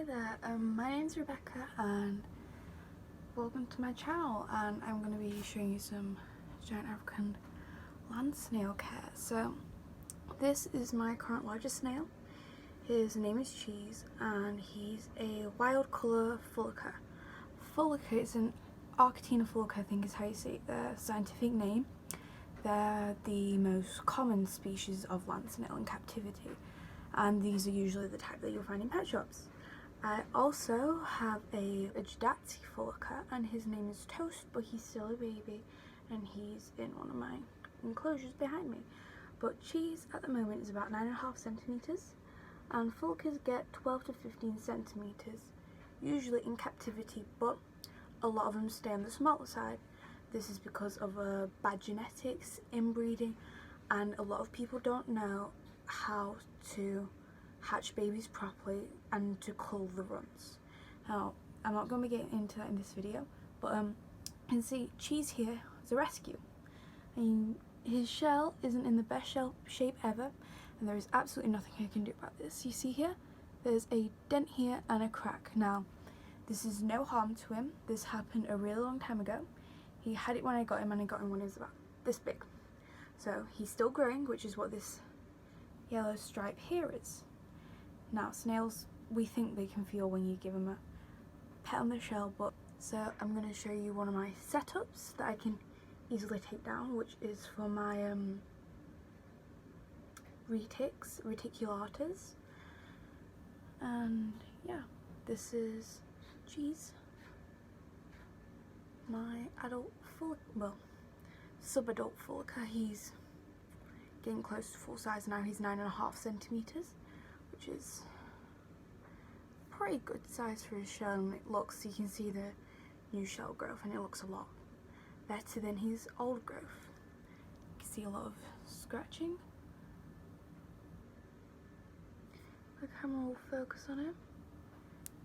Hi there, my name's Rebecca and welcome to my channel, and I'm going to be showing you some giant African land snail care. So this is my current largest snail. His name is Cheese and he's a wild colour fullica. Fullica is an Arctina fullica, I think is how you say it, their scientific name. They're the most common species of land snail in captivity, and these are usually the type that you'll find in pet shops. I also have a Jadati fullica and his name is Toast, but he's still a baby and he's in one of my enclosures behind me. But Cheese at the moment is about 9.5 centimetres and fullicas get 12 to 15 centimetres, usually in captivity, but a lot of them stay on the smaller side. This is because of bad genetics, inbreeding, and a lot of people don't know how to hatch babies properly and to cull the runts. Now, I'm not going to be getting into that in this video, but you can see Cheese here is a rescue. And his shell isn't in the best shell shape ever, and there is absolutely nothing I can do about this. You see here, there's a dent here and a crack. Now, this is no harm to him. This happened a really long time ago. He had it when I got him, and I got him when he was about this big. So he's still growing, which is what this yellow stripe here is. Now, snails, we think they can feel when you give them a pet on the shell, but so I'm going to show you one of my setups that I can easily take down, which is for my reticulatas. And yeah, this is Cheese, my adult sub-adult fullica. He's getting close to full size now. He's 9.5 centimetres, which is pretty good size for his shell, and it looks, you can see the new shell growth, and it looks a lot better than his old growth. You can see a lot of scratching. The camera will focus on it.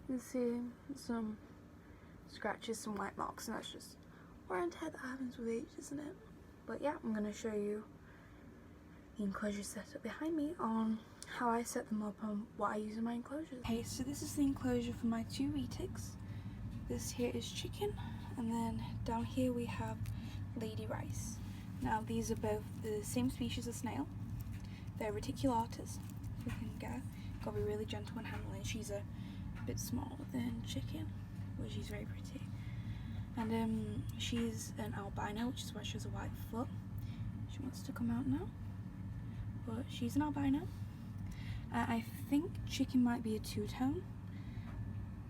You can see some scratches, some white marks, and that's just wear and tear that happens with age, isn't it? But yeah, I'm going to show you the enclosure setup behind me on how I set them up and what I use in my enclosures. Okay, so this is the enclosure for my two retics. This here is Chicken, and then down here we have Lady Rice. Now these are both the same species of snail. They're reticulatas. You can get, gotta be really gentle when handling. She's a bit smaller than Chicken, but she's very pretty. And she's an albino, which is why she has a white foot. She wants to come out now, but she's an albino. I think Chicken might be a two-tone,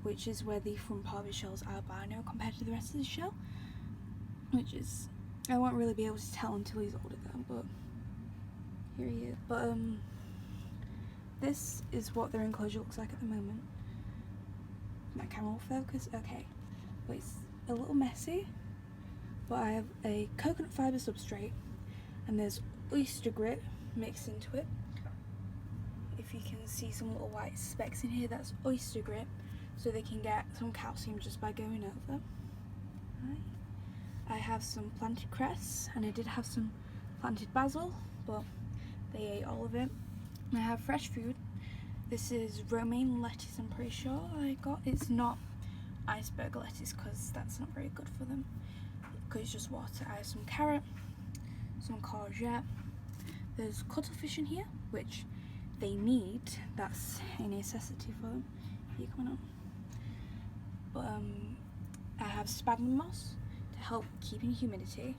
which is where the front part of his shell is albino compared to the rest of his shell, which is, I won't really be able to tell until he's older though, but here he is. But this is what their enclosure looks like at the moment. My camera will focus, okay. But it's a little messy, but I have a coconut fibre substrate and there's oyster grit mixed into it. If you can see some little white specks in here, that's oyster grit, so they can get some calcium just by going over. Right. I have some planted cress, and I did have some planted basil, but they ate all of it. And I have fresh food. This is romaine lettuce, I'm pretty sure I got. It's not iceberg lettuce because that's not very good for them, because it's just water. I have some carrot, some courgette. There's cuttlefish in here, which they need. That's a necessity for them. Here, coming up. But I have sphagnum moss to help keeping humidity.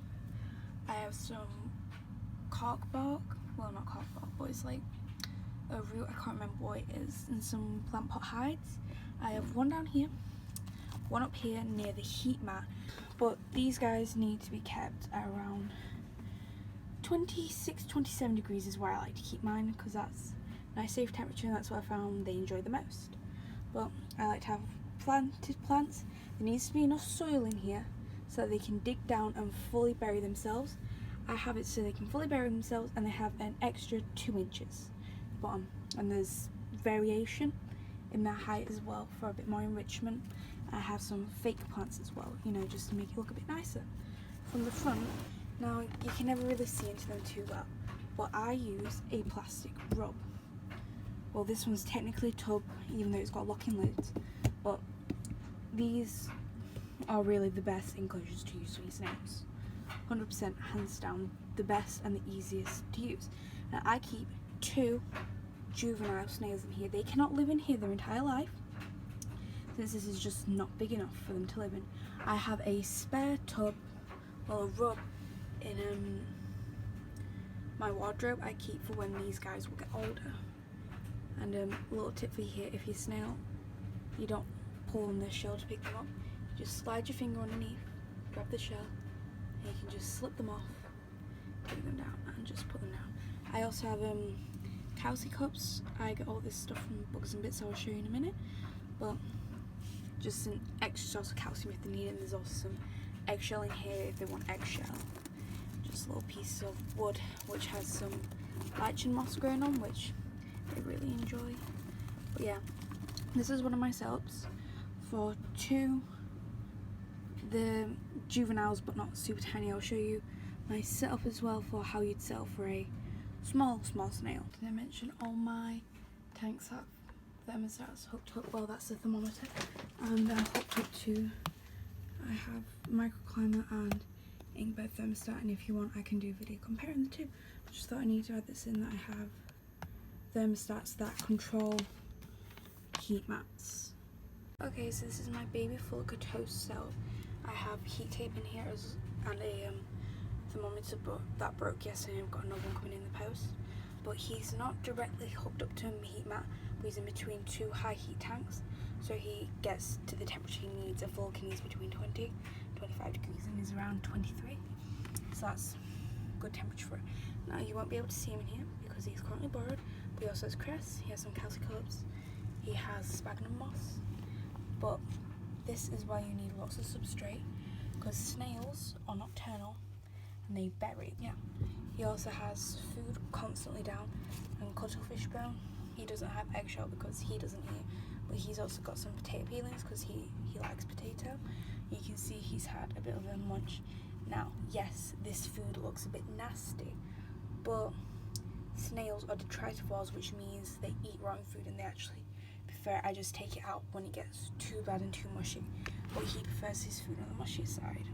I have some cork bark. Well, not cork bark, but it's like a root. I can't remember what it is. And some plant pot hides. I have one down here, one up here near the heat mat. But these guys need to be kept at around 26-27 degrees is where I like to keep mine, because that's a nice safe temperature, and that's what I found they enjoy the most. But I like to have planted plants. There needs to be enough soil in here so that they can dig down and fully bury themselves. I have it so they can fully bury themselves, and they have an extra 2 inches at the bottom, and there's variation in their height as well for a bit more enrichment. I have some fake plants as well, you know, just to make it look a bit nicer from the front. Now, you can never really see into them too well, but I use a plastic rub. well, this one's technically a tub, even though it's got locking lids, but these are really the best enclosures to use for your snails. 100% hands down the best and the easiest to use. Now I keep 2 juvenile snails in here. They cannot live in here their entire life, since this is just not big enough for them to live in. I have a spare tub, well, a rub in my wardrobe I keep for when these guys will get older. And a little tip for you here: if your snail, you don't pull on the shell to pick them up, just slide your finger underneath, grab the shell, and you can just slip them off, take them down, and just put them down. I also have calci cups. I get all this stuff from Bugs and Bits, I'll show you in a minute, but just an extra source of calcium if they need it. And there's also some eggshell in here if they want eggshell. Just little pieces of wood which has some lichen moss growing on, which they really enjoy. But yeah, this is one of my setups for 2 the juveniles, but not super tiny. I'll show you my setup as well for how you'd set up for a small snail. Did I mention all my tanks have thermostats hooked up? Well, that's the thermometer, and they're hooked up to, I have microclimate and Inkbed thermostat, and if you want I can do a video comparing the two. I just thought I need to add this in, that I have thermostats that control heat mats. Okay, so this is my baby Fulca toast setup. I have heat tape in here and a thermometer, but that broke yesterday. I've got another one coming in the post. But he's not directly hooked up to a heat mat, but he's in between 2 high heat tanks, so he gets to the temperature he needs. A Fulca needs between 20 25 degrees and is around 23, so that's good temperature for it. Now you won't be able to see him in here because he's currently borrowed, but he also has cress, he has some calci cups, he has sphagnum moss. But this is why you need lots of substrate, because snails are nocturnal and they bury. Yeah. He also has food constantly down and cuttlefish bone. He doesn't have eggshell because he doesn't eat, but he's also got some potato peelings because he likes potato. You can see he's had a bit of a munch. Now, yes, this food looks a bit nasty, but snails are detritivores, which means they eat rotten food and they actually prefer I just take it out when it gets too bad and too mushy, but he prefers his food on the mushy side.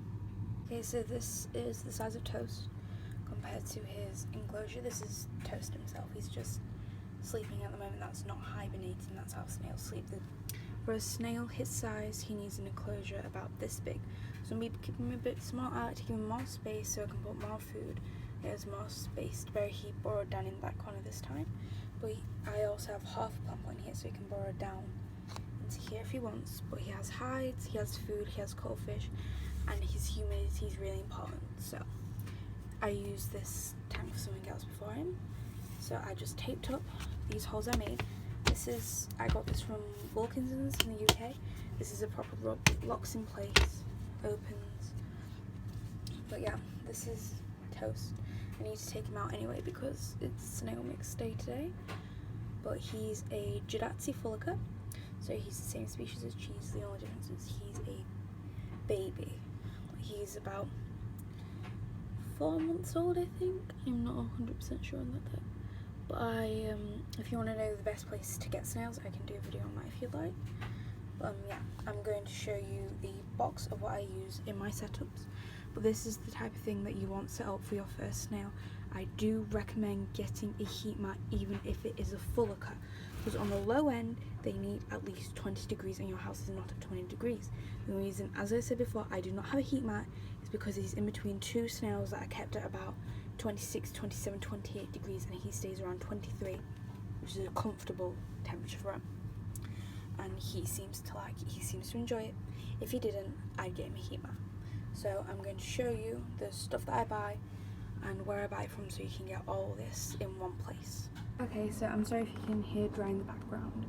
Okay, so this is the size of Toast compared to his enclosure. This is Toast himself. He's just sleeping at the moment. That's not hibernating, that's how snails sleep. For a snail his size, he needs an enclosure about this big. So maybe keep him a bit small. I like to give him more space so I can put more food. He has more space to bury. He burrowed down in that corner this time, but I also have half a plant pot in here so he can burrow down into here if he wants. But he has hides, he has food, he has cuttlefish, and his humidity is really important. So I use this tank for something else before him. So I just taped up these holes I made. I got this from Wilkinson's in the UK. This is a proper rub, it locks in place, opens. But yeah, this is Toast. I need to take him out anyway because it's snail mix day today. But he's a Judati Fulca, so he's the same species as Cheese. The only difference is he's a baby. He's about 4 months old, I think. I'm not 100% sure on that. But if you want to know the best place to get snails, I can do a video on that if you'd like. Yeah, I'm going to show you the box of what I use in my setups. But this is the type of thing that you want set up for your first snail. I do recommend getting a heat mat, even if it is a Fulca, because on the low end they need at least 20 degrees and your house is not at 20 degrees. The reason, as I said before, I do not have a heat mat is because he's in between 2 snails that are kept at about 26, 27, 28 degrees, and he stays around 23, which is a comfortable temperature for him. And he seems to enjoy it. If he didn't, I'd get him a heat mat. So I'm going to show you the stuff that I buy and where I buy it from so you can get all this in one place. Okay, so I'm sorry if you can hear dry in the background.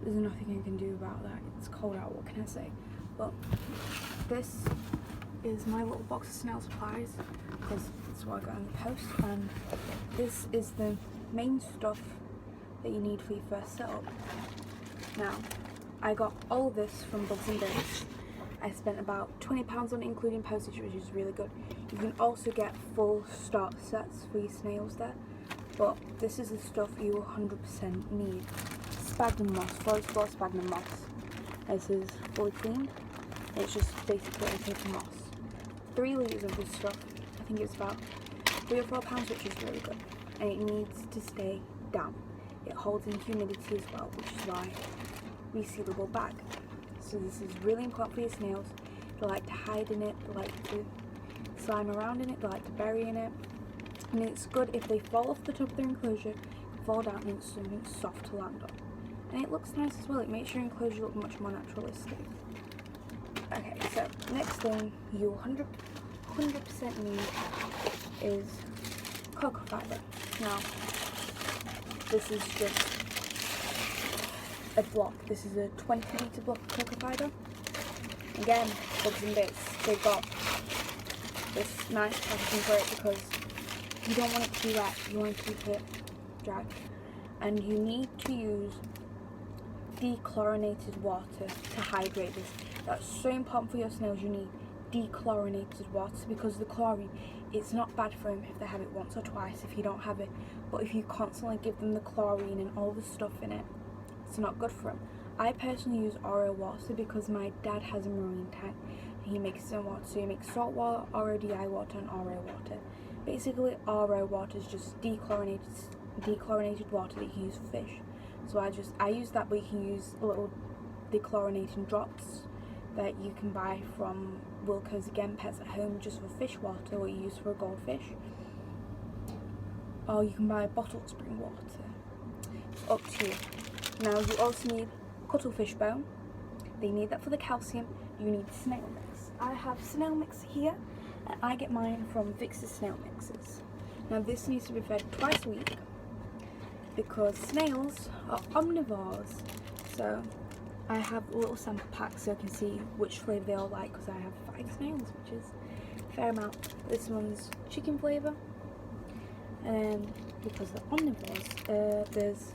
There's nothing I can do about that. It's cold out, what can I say? But this is my little box of snail supplies, because that's what I got in the post, and this is the main stuff that you need for your first setup. Now, I got all of this from Bugs and Bits. I spent about £20 on it, including postage, which is really good. You can also get full start sets for your snails there. but this is the stuff you 100% need. Sphagnum moss, forest floor sphagnum moss. This is fully cleaned. It's just basically a type of moss. 3 litres of this stuff. I think it's about £3 or £4, which is really good. And it needs to stay damp. It holds in humidity as well, which is why resealable bag. So this is really important for your snails. They like to hide in it, they like to slime around in it, they like to bury in it. And it's good if they fall off the top of their enclosure, fall down, and it's something soft to land on. And it looks nice as well. It makes your enclosure look much more naturalistic. Okay, so next thing you 100% need is cocoa fibre. Now, this is just a block. This is a 20-litre block of cocoa fibre. Again, bugs and bits. They've got this nice packaging for it because you don't want it to be wet. You want to keep it dry. And you need to use dechlorinated water to hydrate this. That's so important for your snails. You need dechlorinated water because the chlorine, it's not bad for them if they have it once or twice if you don't have it, but if you constantly give them the chlorine and all the stuff in it, it's not good for them. I personally use RO water because my dad has a marine tank and he makes his own water, so he makes salt water, RO DI water and RO water. Basically RO water is just dechlorinated water that you use for fish. So I use that, but you can use little dechlorinating drops that you can buy from Wilco's Again Pets at Home just for fish water, what you use for a goldfish. Or you can buy bottled spring water. It's up to you. Now you also need cuttlefish bone. They need that for the calcium. You need snail mix. I have snail mix here, and I get mine from Vix's Snail Mixes. Now this needs to be fed twice a week because snails are omnivores. So I have a little sample pack so I can see which flavour they all like because I have 5 snails, which is a fair amount. This one's chicken flavour, and because they're omnivores, there's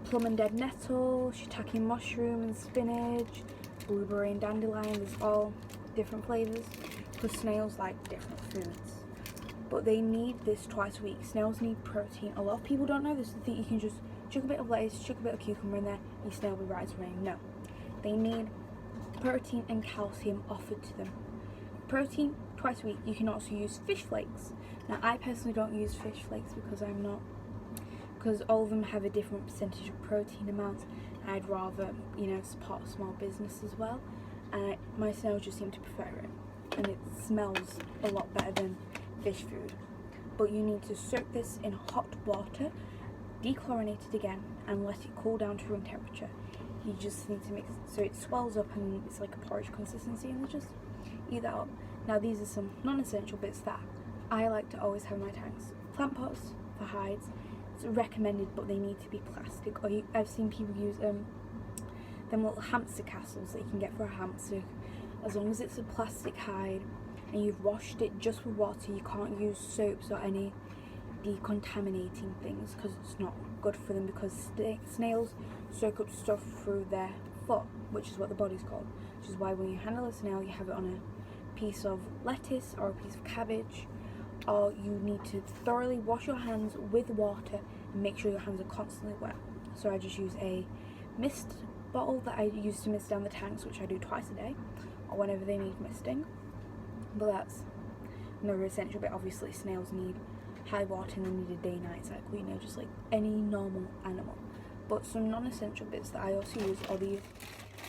plum and dead nettle, shiitake mushroom and spinach, blueberry and dandelion. There's all different flavours because snails like different foods. But they need this twice a week. Snails need protein. A lot of people don't know this. They think you can just chuck a bit of lettuce, chuck a bit of cucumber in there, your snail will be right away. No. They need protein and calcium offered to them. Protein twice a week. You can also use fish flakes. Now I personally don't use fish flakes because all of them have a different percentage of protein amounts. I'd rather, support a small business as well. And my snails just seem to prefer it. And it smells a lot better than fish food. But you need to soak this in hot water, dechlorinated again, and let it cool down to room temperature. You just need to mix it so it swells up and it's like a porridge consistency, and then just eat that up. Now these are some non-essential bits that I like to always have in my tanks. Plant pots for hides. It's recommended, but they need to be plastic. Or I've seen people use them little hamster castles that you can get for a hamster. As long as it's a plastic hide and you've washed it just with water, you can't use soaps or any decontaminating things because it's not good for them, because snails soak up stuff through their foot, which is what the body's called, which is why when you handle a snail you have it on a piece of lettuce or a piece of cabbage, or you need to thoroughly wash your hands with water and make sure your hands are constantly wet. So I just use a mist bottle that I use to mist down the tanks, which I do twice a day or whenever they need misting. But that's another essential bit. Obviously snails need high water and they need a day-night cycle, just like any normal animal. But some non-essential bits that I also use are these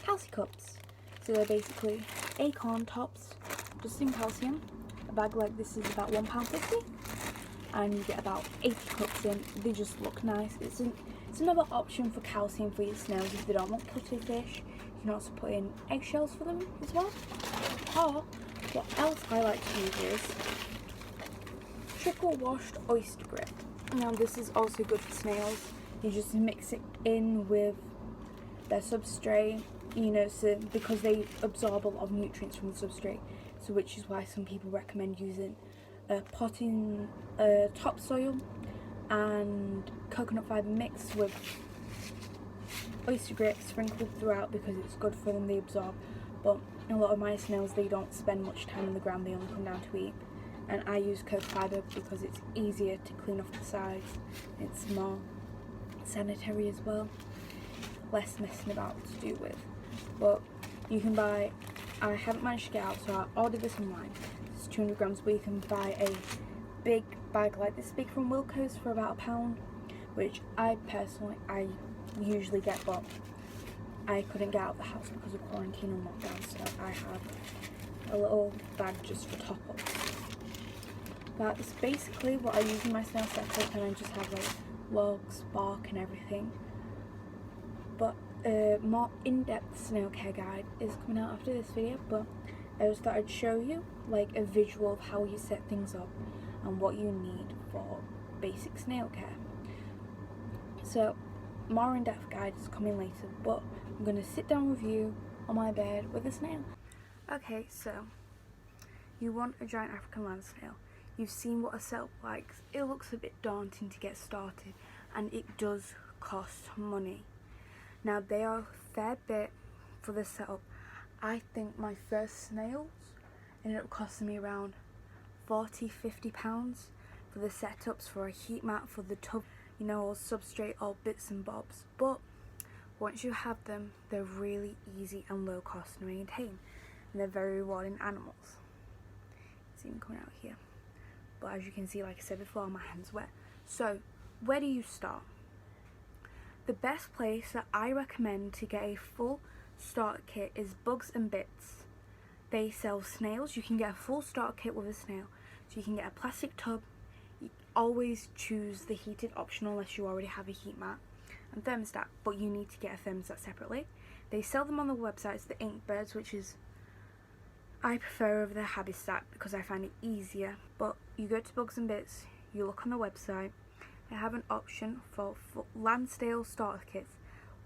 calci cups. So they're basically acorn tops just in calcium. A bag like this is about £1.50 and you get about 80 cups in. They just look nice. It's another option for calcium for your snails if they don't want cuttlefish. You can also put in eggshells for them as well. Or what else I like to use is trickle washed oyster grit. Now this is also good for snails. You just mix it in with their substrate, so because they absorb a lot of nutrients from the substrate. So which is why some people recommend using potting topsoil and coconut fibre mix with oyster grit sprinkled throughout, because it's good for them, they absorb. But a lot of my snails, they don't spend much time on the ground, they only come down to eat. and I use coat fibre because it's easier to clean off the sides. It's more sanitary as well, less messing about to do with. But you can buy, I haven't managed to get out, so I ordered this online. It's 200 grams, but you can buy a big bag like this big from Wilko's for about £1, which I usually get, but I couldn't get out of the house because of quarantine and lockdown, so I have a little bag just for top-ups. That's basically what I use in my snail setup, and I just have like logs, bark and everything. But a more in-depth snail care guide is coming out after this video, but I just thought I'd show you like a visual of how you set things up and what you need for basic snail care. So more in-depth guide is coming later, but I'm going to sit down with you on my bed with a snail. Okay, so you want a giant African land snail. You've seen what a setup like. It looks a bit daunting to get started, and it does cost money. Now they are a fair bit for the setup. I think my first snails ended up costing me around £40–50 for the setups, for a heat mat, for the tub, you know, all substrate, all bits and bobs. But once you have them, they're really easy and low cost to maintain, and they're very rewarding animals. It's even coming out here. But as you can see, like I said before, my hand's wet. So where do you start? The best place that I recommend to get a full starter kit is Bugs and Bits. They sell snails. You can get a full starter kit with a snail. So you can get a plastic tub. You always choose the heated option unless you already have a heat mat and thermostat, but you need to get a thermostat separately. They sell them on the websites, the Inkbirds, which is I prefer over the Habitat because I find it easier. But you go to Bugs and Bits, you look on the website, they have an option for land snail starter kits.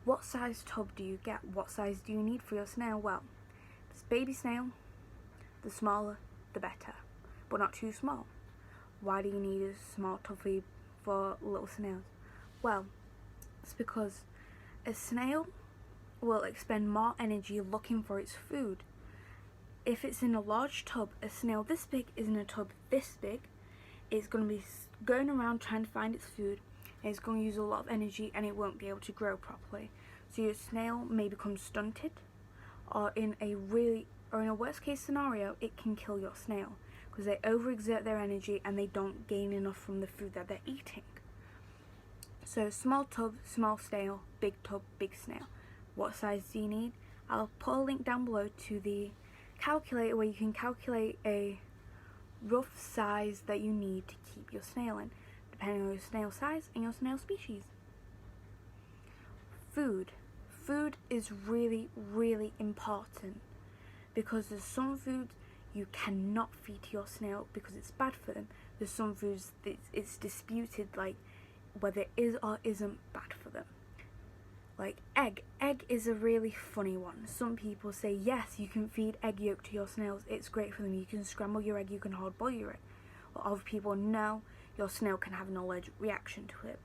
What size tub do you get? What size do you need for your snail? Well, if it's baby snail, the smaller the better, but not too small. Why do you need a small tub for little snails? Well, it's because a snail will expend more energy looking for its food. If it's in a large tub, a snail this big is in a tub this big, it's going to be going around trying to find its food, and it's going to use a lot of energy, and it won't be able to grow properly. So your snail may become stunted, or in a worst case scenario, it can kill your snail because they overexert their energy and they don't gain enough from the food that they're eating. So small tub, small snail, big tub, big snail. What size do you need? I'll put a link down below to the calculator where you can calculate a rough size that you need to keep your snail in, depending on your snail size and your snail species. Food is really, really important because there's some foods you cannot feed to your snail because it's bad for them. There's some foods that it's disputed, like whether it is or isn't bad for them. Like egg is a really funny one. Some people say yes, you can feed egg yolk to your snails, it's great for them, you can scramble your egg, you can hard boil your egg. But other people know your snail can have an allergic reaction to it.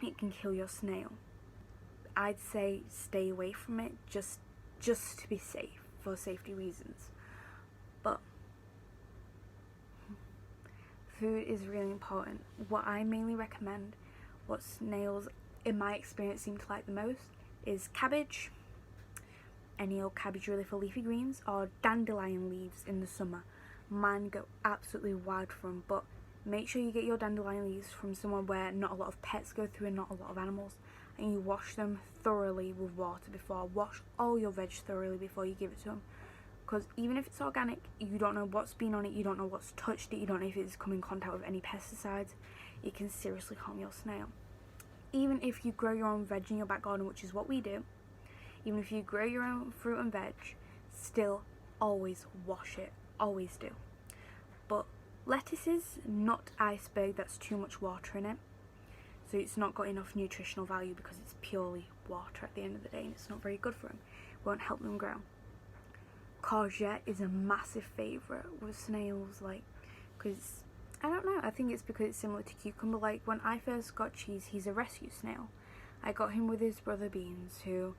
It can kill your snail. I'd say stay away from it just to be safe, for safety reasons. But food is really important. What I mainly recommend, what snails in my experience seem to like the most, is cabbage, any old cabbage really for leafy greens, or dandelion leaves in the summer. Mine go absolutely wild for them, but make sure you get your dandelion leaves from somewhere where not a lot of pets go through and not a lot of animals, and you wash them thoroughly with water before. Wash all your veg thoroughly before you give it to them, because even if it's organic, you don't know what's been on it, you don't know what's touched it, you don't know if it's come in contact with any pesticides. It can seriously harm your snail. Even if you grow your own veg in your back garden, which is what we do, even if you grow your own fruit and veg, still always wash it, always do. But lettuces, not iceberg, that's too much water in it, so it's not got enough nutritional value because it's purely water at the end of the day, and it's not very good for them, it won't help them grow. Courgette is a massive favourite with snails, like, because I don't know, I think it's because it's similar to cucumber. Like when I first got Cheese, he's a rescue snail. I got him with his brother Beans, who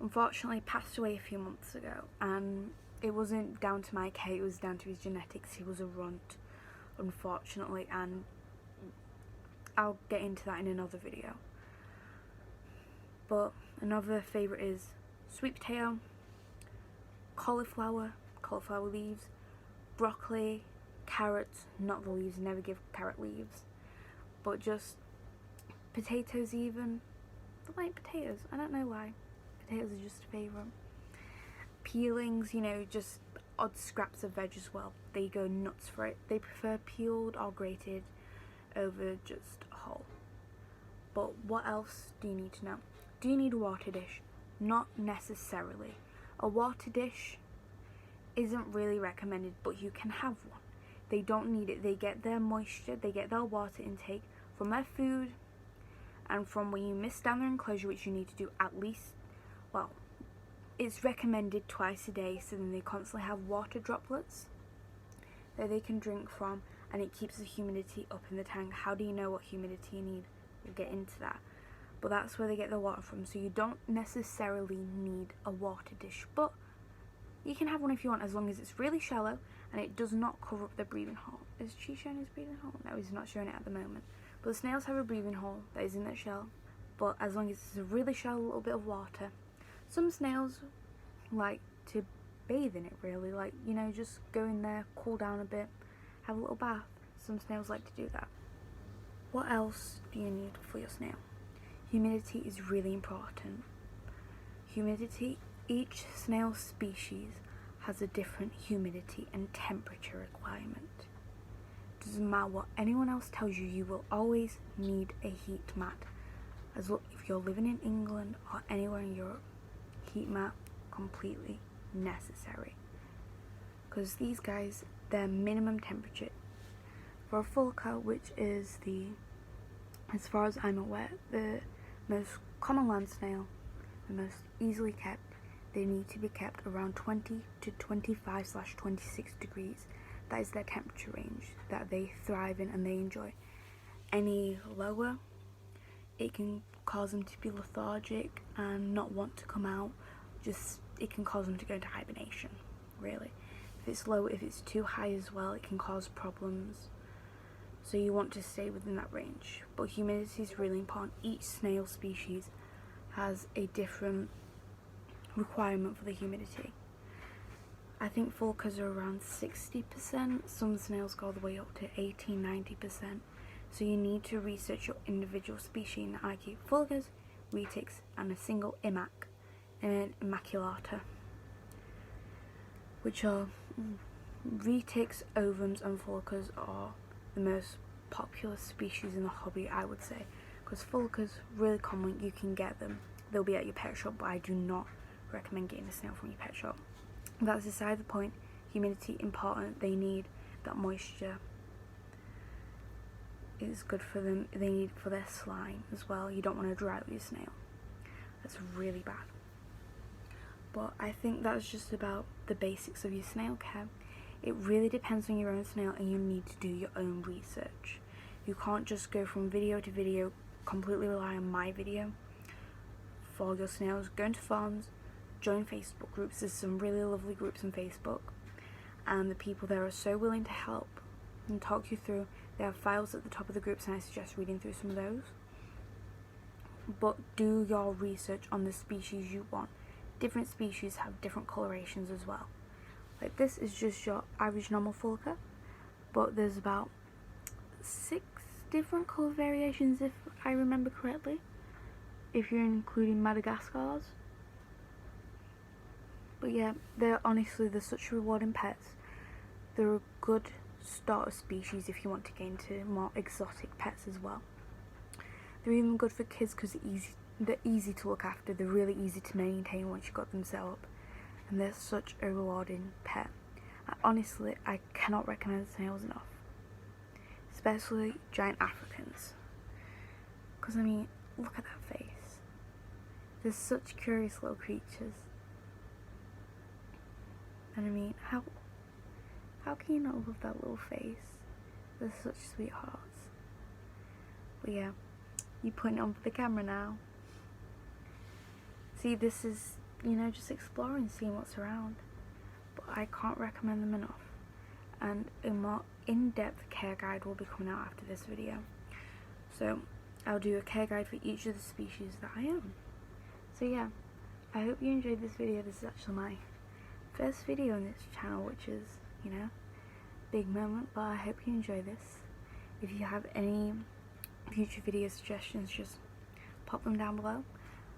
unfortunately passed away a few months ago, and it wasn't down to my care, it was down to his genetics. He was a runt, unfortunately, and I'll get into that in another video. But another favourite is sweet potato, cauliflower leaves, broccoli, carrots, not the leaves, never give carrot leaves, but just potatoes even. I like potatoes, I don't know why. Potatoes are just a favourite. Peelings, you know, just odd scraps of veg as well. They go nuts for it. They prefer peeled or grated over just whole. But what else do you need to know? Do you need a water dish? Not necessarily. A water dish isn't really recommended, but you can have one. They don't need it. They get their moisture, they get their water intake from their food and from when you mist down their enclosure, which you need to do at least, well, it's recommended twice a day, so then they constantly have water droplets that they can drink from, and it keeps the humidity up in the tank. How do you know what humidity you need? We'll get into that. But that's where they get their water from, so you don't necessarily need a water dish, but you can have one if you want, as long as it's really shallow and it does not cover up the breathing hole. Is she showing his breathing hole? No, he's not showing it at the moment. But the snails have a breathing hole that is in their shell, but as long as it's a really shallow little bit of water. Some snails like to bathe in it, really, like, you know, just go in there, cool down a bit, have a little bath. Some snails like to do that. What else do you need for your snail? Humidity is really important. Humidity, each snail species has a different humidity and temperature requirement. Doesn't matter what anyone else tells you, you will always need a heat mat. As well, if you're living in England or anywhere in Europe, heat mat completely necessary. Because these guys, their minimum temperature for a fulca, which is the, as far as I'm aware, the most common land snail, the most easily kept, they need to be kept around 20 to 25/26 degrees. That is their temperature range that they thrive in and they enjoy. Any lower, it can cause them to be lethargic and not want to come out. Just, it can cause them to go into hibernation, really. If it's low, if it's too high as well, it can cause problems. So you want to stay within that range. But humidity is really important. Each snail species has a different requirement for the humidity. I think fulcas are around 60%. Some snails go all the way up to 80-90%. So you need to research your individual species. And I keep fulcas, retics, and a single imac and immaculata, which are retics, ovums, and fulcas are the most popular species in the hobby, I would say, because fulcas really common. You can get them. They'll be at your pet shop, but I do not recommend getting a snail from your pet shop. That's beside the point. Humidity important. They need that moisture. It's good for them. They need for their slime as well. You don't want to dry out your snail. That's really bad. But I think that's just about the basics of your snail care. It really depends on your own snail, and you need to do your own research. You can't just go from video to video, completely rely on my video for your snails. Go into farms, join Facebook groups. There's some really lovely groups on Facebook, and the people there are so willing to help and talk you through. They have files at the top of the groups, and I suggest reading through some of those. But do your research on the species you want. Different species have different colorations as well. Like, this is just your average normal fulca, but there's about 6 different colour variations, if I remember correctly, if you're including Madagascar's. But yeah, they're such rewarding pets. They're a good starter species if you want to get into more exotic pets as well. They're even good for kids because they're easy to look after. They're really easy to maintain once you've got them set up, and they're such a rewarding pet. Honestly, I cannot recommend snails enough, especially giant Africans, because I mean, look at that face. They're such curious little creatures, and I mean, how can you not love that little face? They're such sweethearts. But yeah, you putting it on for the camera now. See, this is, you know, just exploring, seeing what's around. But I can't recommend them enough. and a more in-depth care guide will be coming out after this video. So I'll do a care guide for each of the species that I own. So yeah, I hope you enjoyed this video. This is actually my first video on this channel, which is, you know, big moment, but I hope you enjoy this. If you have any future video suggestions, just pop them down below.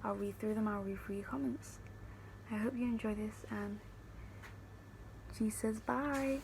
I'll read through them, I'll read through your comments. I hope you enjoy this, and she says bye.